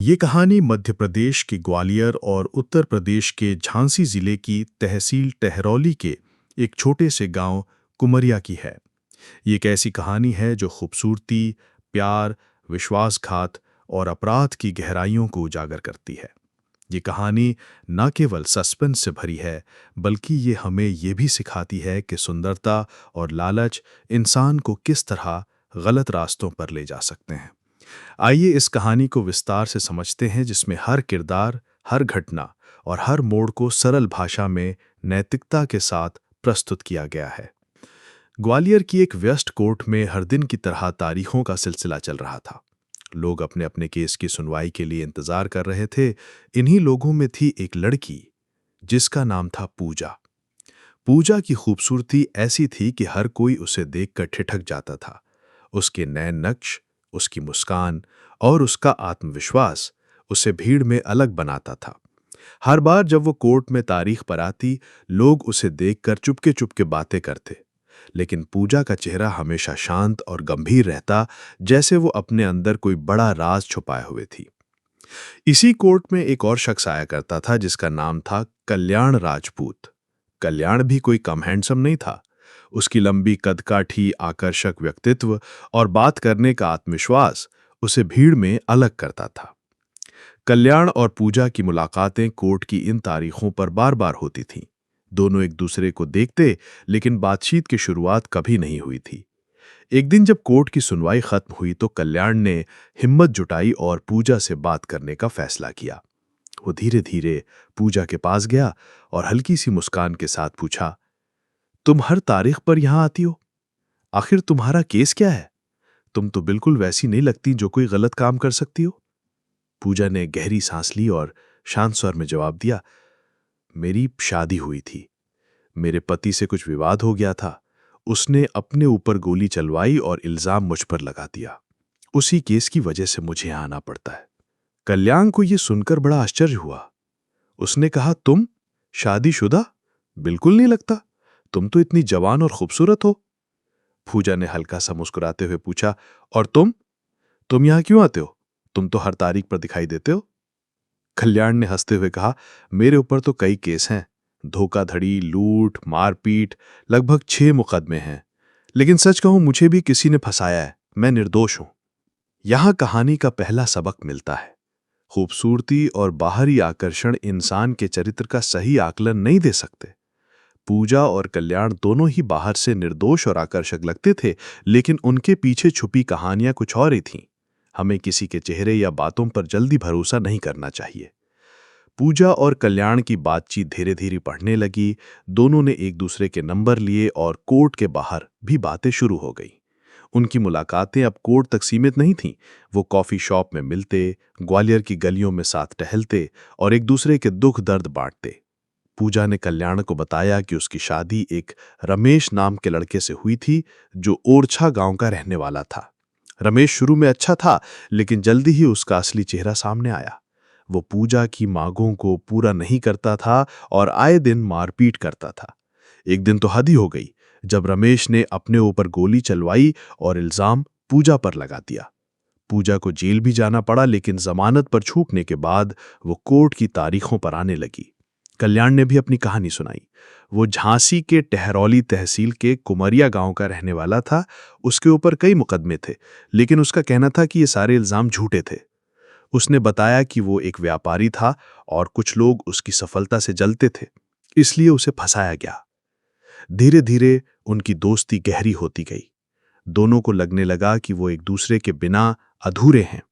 ये कहानी मध्य प्रदेश के ग्वालियर और उत्तर प्रदेश के झांसी जिले की तहसील टहरौली के एक छोटे से गांव कुमरिया की है। ये एक ऐसी कहानी है जो खूबसूरती, प्यार, विश्वासघात और अपराध की गहराइयों को उजागर करती है। ये कहानी न केवल सस्पेंस से भरी है, बल्कि ये हमें ये भी सिखाती है कि सुंदरता और लालच इंसान को किस तरह गलत रास्तों पर ले जा सकते हैं। आइए इस कहानी को विस्तार से समझते हैं, जिसमें हर किरदार, हर घटना और हर मोड़ को सरल भाषा में नैतिकता के साथ प्रस्तुत किया गया है। ग्वालियर की एक व्यस्त कोर्ट में हर दिन की तरह तारीखों का सिलसिला चल रहा था। लोग अपने अपने केस की सुनवाई के लिए इंतजार कर रहे थे। इन्हीं लोगों में थी एक लड़की, जिसका नाम था पूजा। पूजा की खूबसूरती ऐसी थी कि हर कोई उसे देखकर ठिठक जाता था। उसके नैन नक्श, उसकी मुस्कान और उसका आत्मविश्वास उसे भीड़ में अलग बनाता था। हर बार जब वो कोर्ट में तारीख पर आती, लोग उसे देखकर चुपके चुपके बातें करते। लेकिन पूजा का चेहरा हमेशा शांत और गंभीर रहता, जैसे वो अपने अंदर कोई बड़ा राज छुपाए हुए थी। इसी कोर्ट में एक और शख्स आया करता था, जिसका नाम था कल्याण राजपूत। कल्याण भी कोई कम हैंडसम नहीं था। उसकी लंबी कदकाठी, आकर्षक व्यक्तित्व और बात करने का आत्मविश्वास उसे भीड़ में अलग करता था। कल्याण और पूजा की मुलाकातें कोर्ट की इन तारीखों पर बार बार होती थीं। दोनों एक दूसरे को देखते, लेकिन बातचीत की शुरुआत कभी नहीं हुई थी। एक दिन जब कोर्ट की सुनवाई खत्म हुई तो कल्याण ने हिम्मत जुटाई और पूजा से बात करने का फैसला किया। वो धीरे धीरे पूजा के पास गया और हल्की सी मुस्कान के साथ पूछा, तुम हर तारीख पर यहां आती हो? आखिर तुम्हारा केस क्या है? तुम तो बिल्कुल वैसी नहीं लगती जो कोई गलत काम कर सकती हो। पूजा ने गहरी सांस ली और शांत स्वर में जवाब दिया, मेरी शादी हुई थी। मेरे पति से कुछ विवाद हो गया था। उसने अपने ऊपर गोली चलवाई और इल्जाम मुझ पर लगा दिया। उसी केस की वजह से मुझे यहां आना पड़ता है। कल्याण को यह सुनकर बड़ा आश्चर्य हुआ। उसने कहा, तुम शादीशुदा? बिल्कुल नहीं लगता। तुम तो इतनी जवान और खूबसूरत हो। पूजा ने हल्का सा मुस्कुराते हुए पूछा, और तुम यहां क्यों आते हो? तुम तो हर तारीख पर दिखाई देते हो। कल्याण ने हंसते हुए कहा, मेरे ऊपर तो कई केस हैं। धोखाधड़ी, लूट, मारपीट, लगभग 6 मुकदमे हैं। लेकिन सच कहूं, मुझे भी किसी ने फंसाया है। मैं निर्दोष हूं। यहां कहानी का पहला सबक मिलता है। खूबसूरती और बाहरी आकर्षण इंसान के चरित्र का सही आकलन नहीं दे सकते। पूजा और कल्याण दोनों ही बाहर से निर्दोष और आकर्षक लगते थे, लेकिन उनके पीछे छुपी कहानियां कुछ और ही थीं। हमें किसी के चेहरे या बातों पर जल्दी भरोसा नहीं करना चाहिए। पूजा और कल्याण की बातचीत धीरे धीरे बढ़ने लगी। दोनों ने एक दूसरे के नंबर लिए और कोर्ट के बाहर भी बातें शुरू हो गई। उनकी मुलाकातें अब कोर्ट तक सीमित नहीं थीं। वो कॉफी शॉप में मिलते, ग्वालियर की गलियों में साथ टहलते और एक दूसरे के दुख दर्द बांटते। पूजा ने कल्याण को बताया कि उसकी शादी एक रमेश नाम के लड़के से हुई थी, जो ओरछा गांव का रहने वाला था। रमेश शुरू में अच्छा था, लेकिन जल्दी ही उसका असली चेहरा सामने आया। वो पूजा की मांगों को पूरा नहीं करता था और आए दिन मारपीट करता था। एक दिन तो हद ही हो गई, जब रमेश ने अपने ऊपर गोली चलवाई और इल्जाम पूजा पर लगा दिया। पूजा को जेल भी जाना पड़ा, लेकिन जमानत पर छूटने के बाद वो कोर्ट की तारीखों पर आने लगी। कल्याण ने भी अपनी कहानी सुनाई। वो झांसी के टहरौली तहसील के कुमरिया गांव का रहने वाला था। उसके ऊपर कई मुकदमे थे, लेकिन उसका कहना था कि ये सारे इल्जाम झूठे थे। उसने बताया कि वो एक व्यापारी था और कुछ लोग उसकी सफलता से जलते थे, इसलिए उसे फंसाया गया। धीरे धीरे उनकी दोस्ती गहरी होती गई। दोनों को लगने लगा कि वो एक दूसरे के बिना अधूरे हैं।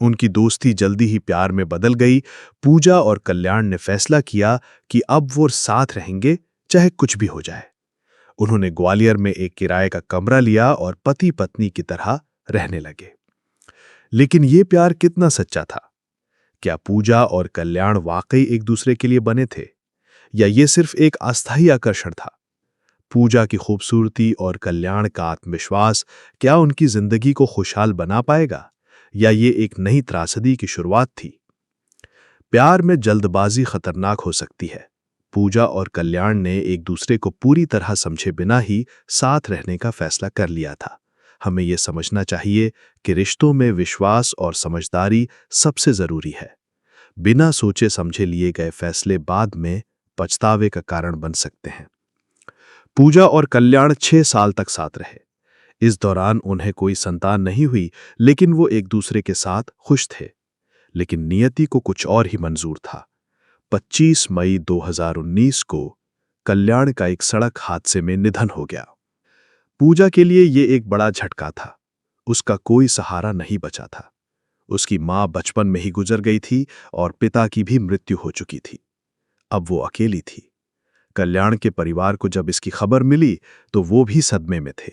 उनकी दोस्ती जल्दी ही प्यार में बदल गई। पूजा और कल्याण ने फैसला किया कि अब वो साथ रहेंगे, चाहे कुछ भी हो जाए। उन्होंने ग्वालियर में एक किराए का कमरा लिया और पति पत्नी की तरह रहने लगे। लेकिन ये प्यार कितना सच्चा था? क्या पूजा और कल्याण वाकई एक दूसरे के लिए बने थे, या ये सिर्फ एक अस्थायी आकर्षण था? पूजा की खूबसूरती और कल्याण का आत्मविश्वास क्या उनकी जिंदगी को खुशहाल बना पाएगा, या ये एक नई त्रासदी की शुरुआत थी? प्यार में जल्दबाजी खतरनाक हो सकती है। पूजा और कल्याण ने एक दूसरे को पूरी तरह समझे बिना ही साथ रहने का फैसला कर लिया था। हमें ये समझना चाहिए कि रिश्तों में विश्वास और समझदारी सबसे जरूरी है। बिना सोचे समझे लिए गए फैसले बाद में पछतावे का कारण बन सकते हैं। पूजा और कल्याण 6 साल तक साथ रहे। इस दौरान उन्हें कोई संतान नहीं हुई, लेकिन वो एक दूसरे के साथ खुश थे। लेकिन नियति को कुछ और ही मंजूर था। 25 मई 2019 को कल्याण का एक सड़क हादसे में निधन हो गया। पूजा के लिए ये एक बड़ा झटका था। उसका कोई सहारा नहीं बचा था। उसकी मां बचपन में ही गुजर गई थी और पिता की भी मृत्यु हो चुकी थी। अब वो अकेली थी। कल्याण के परिवार को जब इसकी खबर मिली तो वो भी सदमे में थे।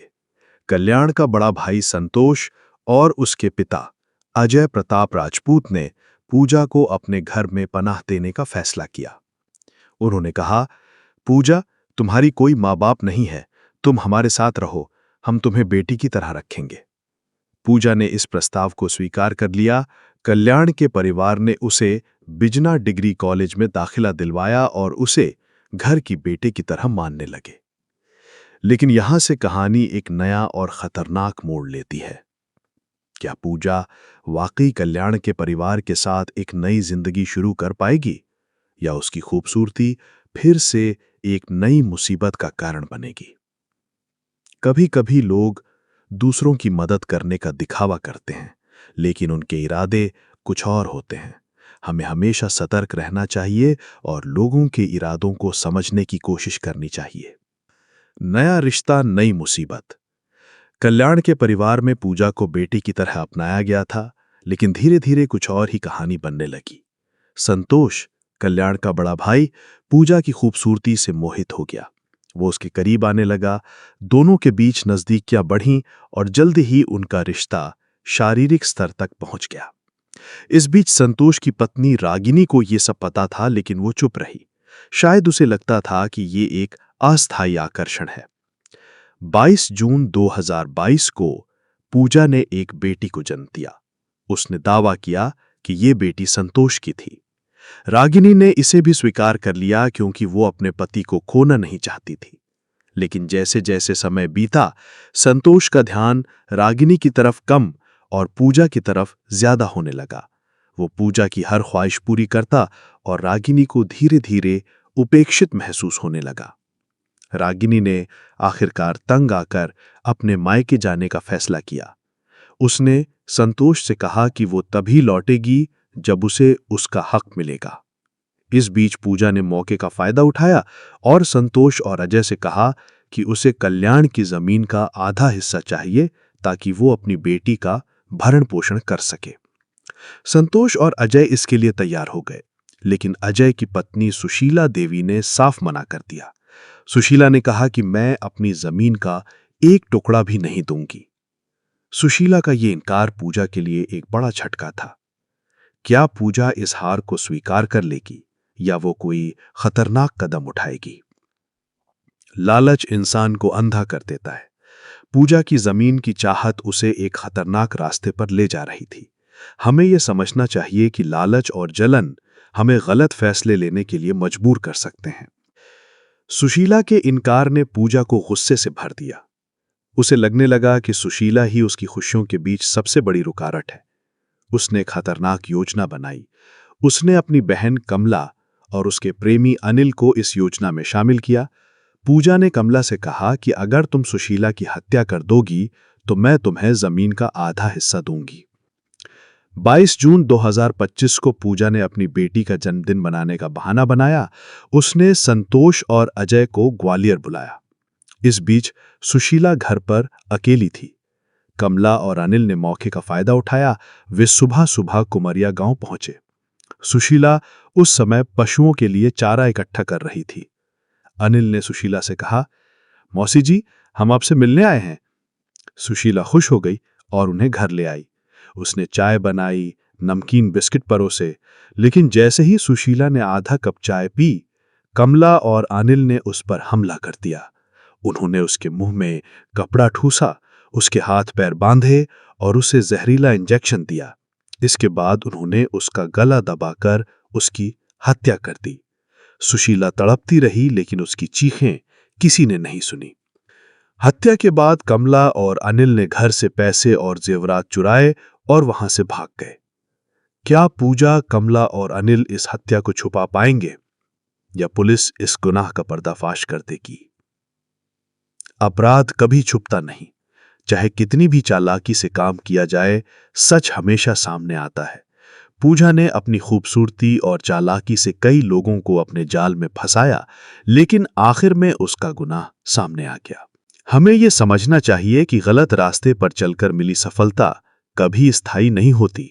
कल्याण का बड़ा भाई संतोष और उसके पिता अजय प्रताप राजपूत ने पूजा को अपने घर में पनाह देने का फैसला किया। उन्होंने कहा, पूजा, तुम्हारी कोई माँ बाप नहीं है, तुम हमारे साथ रहो, हम तुम्हें बेटी की तरह रखेंगे। पूजा ने इस प्रस्ताव को स्वीकार कर लिया। कल्याण के परिवार ने उसे बिजना डिग्री कॉलेज में दाखिला दिलवाया और उसे घर की बेटे की तरह मानने लगे। लेकिन यहां से कहानी एक नया और खतरनाक मोड़ लेती है। क्या पूजा वाकई कल्याण के परिवार के साथ एक नई जिंदगी शुरू कर पाएगी, या उसकी खूबसूरती फिर से एक नई मुसीबत का कारण बनेगी? कभी कभी लोग दूसरों की मदद करने का दिखावा करते हैं, लेकिन उनके इरादे कुछ और होते हैं। हमें हमेशा सतर्क रहना चाहिए और लोगों के इरादों को समझने की कोशिश करनी चाहिए। नया रिश्ता, नई मुसीबत। कल्याण के परिवार में पूजा को बेटी की तरह अपनाया गया था, लेकिन धीरे धीरे कुछ और ही कहानी बनने लगी। संतोष, कल्याण का बड़ा भाई, पूजा की खूबसूरती से मोहित हो गया। वो उसके करीब आने लगा। दोनों के बीच नजदीकियां बढ़ीं और जल्द ही उनका रिश्ता शारीरिक स्तर तक पहुंच गया। इस बीच संतोष की पत्नी रागिनी को यह सब पता था, लेकिन वो चुप रही। शायद उसे लगता था कि ये एक अस्थायी आकर्षण है। 22 जून 2022 को पूजा ने एक बेटी को जन्म दिया। उसने दावा किया कि ये बेटी संतोष की थी। रागिनी ने इसे भी स्वीकार कर लिया, क्योंकि वो अपने पति को खोना नहीं चाहती थी। लेकिन जैसे जैसे समय बीता, संतोष का ध्यान रागिनी की तरफ कम और पूजा की तरफ ज्यादा होने लगा। वो पूजा की हर ख्वाहिश पूरी करता और रागिनी को धीरे धीरे उपेक्षित महसूस होने लगा। रागिनी ने आखिरकार तंग आकर अपने मायके जाने का फैसला किया। उसने संतोष से कहा कि वो तभी लौटेगी जब उसे उसका हक मिलेगा। इस बीच पूजा ने मौके का फायदा उठाया और संतोष और अजय से कहा कि उसे कल्याण की जमीन का आधा हिस्सा चाहिए, ताकि वो अपनी बेटी का भरण पोषण कर सके। संतोष और अजय इसके लिए तैयार हो गए, लेकिन अजय की पत्नी सुशीला देवी ने साफ मना कर दिया। सुशीला ने कहा कि मैं अपनी जमीन का एक टुकड़ा भी नहीं दूंगी। सुशीला का यह इनकार पूजा के लिए एक बड़ा झटका था। क्या पूजा इस हार को स्वीकार कर लेगी, या वो कोई खतरनाक कदम उठाएगी? लालच इंसान को अंधा कर देता है। पूजा की जमीन की चाहत उसे एक खतरनाक रास्ते पर ले जा रही थी। हमें यह समझना चाहिए कि लालच और जलन हमें गलत फैसले लेने के लिए मजबूर कर सकते हैं। सुशीला के इनकार ने पूजा को गुस्से से भर दिया। उसे लगने लगा कि सुशीला ही उसकी खुशियों के बीच सबसे बड़ी रुकावट है। उसने एक खतरनाक योजना बनाई। उसने अपनी बहन कमला और उसके प्रेमी अनिल को इस योजना में शामिल किया। पूजा ने कमला से कहा कि अगर तुम सुशीला की हत्या कर दोगी तो मैं तुम्हें जमीन का आधा हिस्सा दूंगी। 22 जून 2025 को पूजा ने अपनी बेटी का जन्मदिन मनाने का बहाना बनाया। उसने संतोष और अजय को ग्वालियर बुलाया। इस बीच सुशीला घर पर अकेली थी। कमला और अनिल ने मौके का फायदा उठाया। वे सुबह सुबह कुमरिया गांव पहुंचे। सुशीला उस समय पशुओं के लिए चारा इकट्ठा कर रही थी। अनिल ने सुशीला से कहा, मौसी जी, हम आपसे मिलने आए हैं। सुशीला खुश हो गई और उन्हें घर ले आई। उसने चाय बनाई, नमकीन बिस्किट परोसे, लेकिन जैसे ही सुशीला ने आधा कप चाय पी, कमला और अनिल ने उस पर हमला कर दिया। उन्होंने उसके मुंह में कपड़ा ठूसा, उसके हाथ पैर बांधे और उसे जहरीला इंजेक्शन दिया। इसके बाद उन्होंने उसका गला दबाकर उसकी हत्या कर दी। सुशीला तड़पती रही, लेकिन उसकी चीखें किसी ने नहीं सुनी। हत्या के बाद कमला और अनिल ने घर से पैसे और जेवरात चुराए और वहां से भाग गए। क्या पूजा, कमला और अनिल इस हत्या को छुपा पाएंगे या पुलिस इस गुनाह का पर्दाफाश कर देगी? अपराध कभी छुपता नहीं। चाहे कितनी भी चालाकी से काम किया जाए, सच हमेशा सामने आता है। पूजा ने अपनी खूबसूरती और चालाकी से कई लोगों को अपने जाल में फंसाया, लेकिन आखिर में उसका गुनाह सामने आ गया। हमें यह समझना चाहिए कि गलत रास्ते पर चलकर मिली सफलता कभी स्थायी नहीं होती।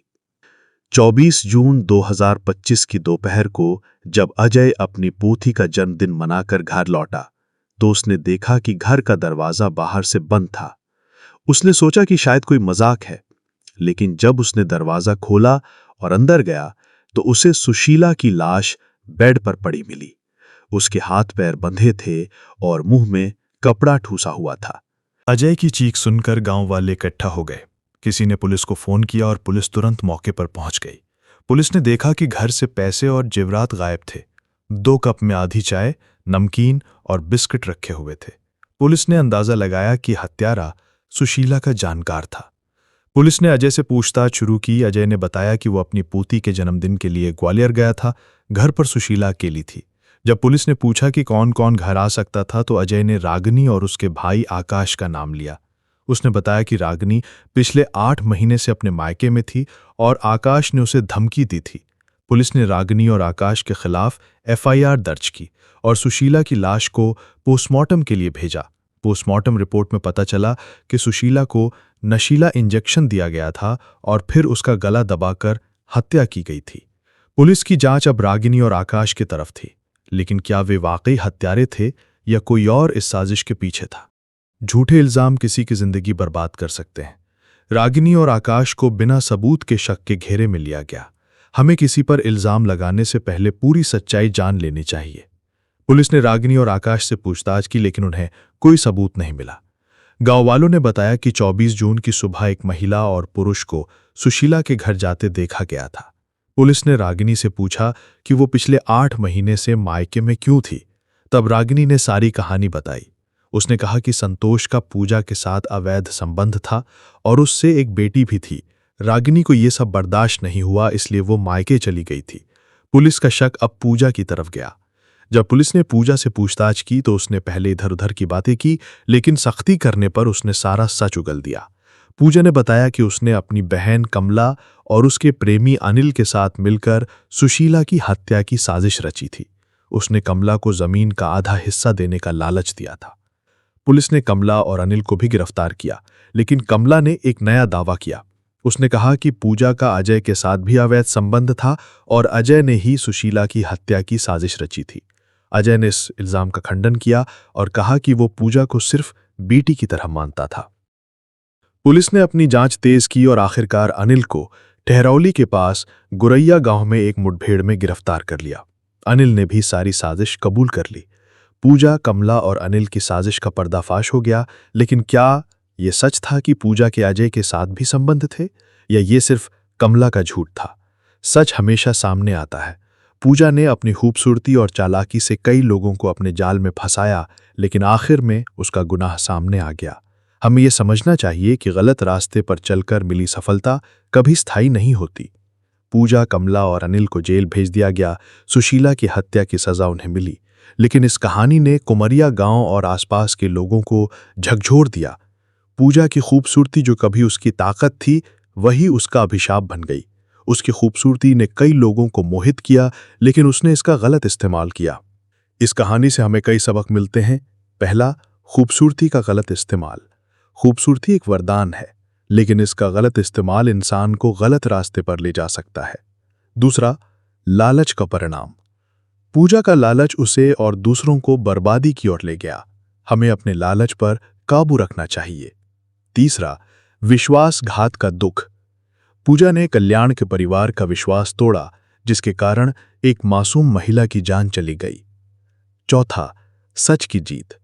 24 जून 2025 की दोपहर को जब अजय अपनी पोती का जन्मदिन मनाकर घर लौटा, तो उसने देखा कि घर का दरवाजा बाहर से बंद था। उसने सोचा कि शायद कोई मजाक है, लेकिन जब उसने दरवाजा खोला और अंदर गया तो उसे सुशीला की लाश बेड पर पड़ी मिली। उसके हाथ पैर बंधे थे और मुंह में कपड़ा ठूसा हुआ था। अजय की चीख सुनकर गांव वाले इकट्ठा हो गए। किसी ने पुलिस को फोन किया और पुलिस तुरंत मौके पर पहुंच गई। पुलिस ने देखा कि घर से पैसे और जेवरात गायब थे। 2 कप में आधी चाय, नमकीन और बिस्किट रखे हुए थे। पुलिस ने अंदाजा लगाया कि हत्यारा सुशीला का जानकार था। पुलिस ने अजय से पूछताछ शुरू की। अजय ने बताया कि वो अपनी पोती के जन्मदिन के लिए ग्वालियर गया था। घर पर सुशीला अकेली थी। जब पुलिस ने पूछा कि कौन कौन घर आ सकता था, तो अजय ने रागिनी और उसके भाई आकाश का नाम लिया। उसने बताया कि रागिनी पिछले 8 महीने से अपने मायके में थी और आकाश ने उसे धमकी दी थी। पुलिस ने रागिनी और आकाश के खिलाफ FIR दर्ज की और सुशीला की लाश को पोस्टमार्टम के लिए भेजा। पोस्टमार्टम रिपोर्ट में पता चला कि सुशीला को नशीला इंजेक्शन दिया गया था और फिर उसका गला दबाकर हत्या की गई थी। पुलिस की जांच अब रागिनी और आकाश की तरफ थी, लेकिन क्या वे वाकई हत्यारे थे या कोई और इस साजिश के पीछे था? झूठे इल्जाम किसी की जिंदगी बर्बाद कर सकते हैं। रागिनी और आकाश को बिना सबूत के शक के घेरे में लिया गया। हमें किसी पर इल्जाम लगाने से पहले पूरी सच्चाई जान लेनी चाहिए। पुलिस ने रागिनी और आकाश से पूछताछ की, लेकिन उन्हें कोई सबूत नहीं मिला। गांव वालों ने बताया कि 24 जून की सुबह एक महिला और पुरुष को सुशीला के घर जाते देखा गया था। पुलिस ने रागिनी से पूछा कि वो पिछले 8 महीने से मायके में क्यों थी। तब रागिनी ने सारी कहानी बताई। उसने कहा कि संतोष का पूजा के साथ अवैध संबंध था और उससे एक बेटी भी थी। रागिनी को यह सब बर्दाश्त नहीं हुआ, इसलिए वो मायके चली गई थी। पुलिस का शक अब पूजा की तरफ गया। जब पुलिस ने पूजा से पूछताछ की तो उसने पहले इधर-उधर की बातें की, लेकिन सख्ती करने पर उसने सारा सच उगल दिया। पूजा ने बताया कि उसने अपनी बहन कमला और उसके प्रेमी अनिल के साथ मिलकर सुशीला की हत्या की साजिश रची थी। उसने कमला को जमीन का आधा हिस्सा देने का लालच दिया था। पुलिस ने कमला और अनिल को भी गिरफ्तार किया, लेकिन कमला ने एक नया दावा किया। उसने कहा कि पूजा का अजय के साथ भी अवैध संबंध था और अजय ने ही सुशीला की हत्या की साजिश रची थी। अजय ने इस इल्जाम का खंडन किया और कहा कि वो पूजा को सिर्फ बेटी की तरह मानता था। पुलिस ने अपनी जांच तेज की और आखिरकार अनिल को टहरौली के पास गुरैया गांव में एक मुठभेड़ में गिरफ्तार कर लिया। अनिल ने भी सारी साजिश कबूल कर ली। पूजा, कमला और अनिल की साजिश का पर्दाफाश हो गया, लेकिन क्या ये सच था कि पूजा के अजय के साथ भी संबंध थे या ये सिर्फ कमला का झूठ था? सच हमेशा सामने आता है। पूजा ने अपनी खूबसूरती और चालाकी से कई लोगों को अपने जाल में फंसाया, लेकिन आखिर में उसका गुनाह सामने आ गया। हमें यह समझना चाहिए कि गलत रास्ते पर चलकर मिली सफलता कभी स्थायी नहीं होती। पूजा, कमला और अनिल को जेल भेज दिया गया। सुशीला की हत्या की सजा उन्हें मिली, लेकिन इस कहानी ने कुमरिया गांव और आसपास के लोगों को झकझोर दिया। पूजा की खूबसूरती जो कभी उसकी ताकत थी, वही उसका अभिशाप बन गई। उसकी खूबसूरती ने कई लोगों को मोहित किया, लेकिन उसने इसका गलत इस्तेमाल किया। इस कहानी से हमें कई सबक मिलते हैं। पहला, खूबसूरती का गलत इस्तेमाल। खूबसूरती एक वरदान है, लेकिन इसका गलत इस्तेमाल इंसान को गलत रास्ते पर ले जा सकता है। दूसरा, लालच का परिणाम। पूजा का लालच उसे और दूसरों को बर्बादी की ओर ले गया। हमें अपने लालच पर काबू रखना चाहिए। तीसरा, विश्वासघात का दुख। पूजा ने कल्याण के परिवार का विश्वास तोड़ा, जिसके कारण एक मासूम महिला की जान चली गई। चौथा, सच की जीत।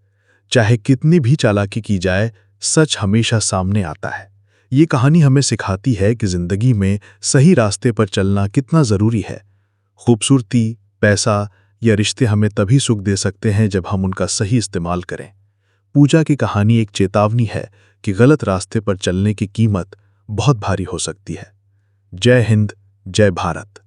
चाहे कितनी भी चालाकी की जाए, सच हमेशा सामने आता है। ये कहानी हमें सिखाती है कि जिंदगी में सही रास्ते पर चलना कितना जरूरी है। खूबसूरती, पैसा या रिश्ते हमें तभी सुख दे सकते हैं जब हम उनका सही इस्तेमाल करें। पूजा की कहानी एक चेतावनी है कि गलत रास्ते पर चलने की कीमत बहुत भारी हो सकती है। जय हिंद, जय भारत।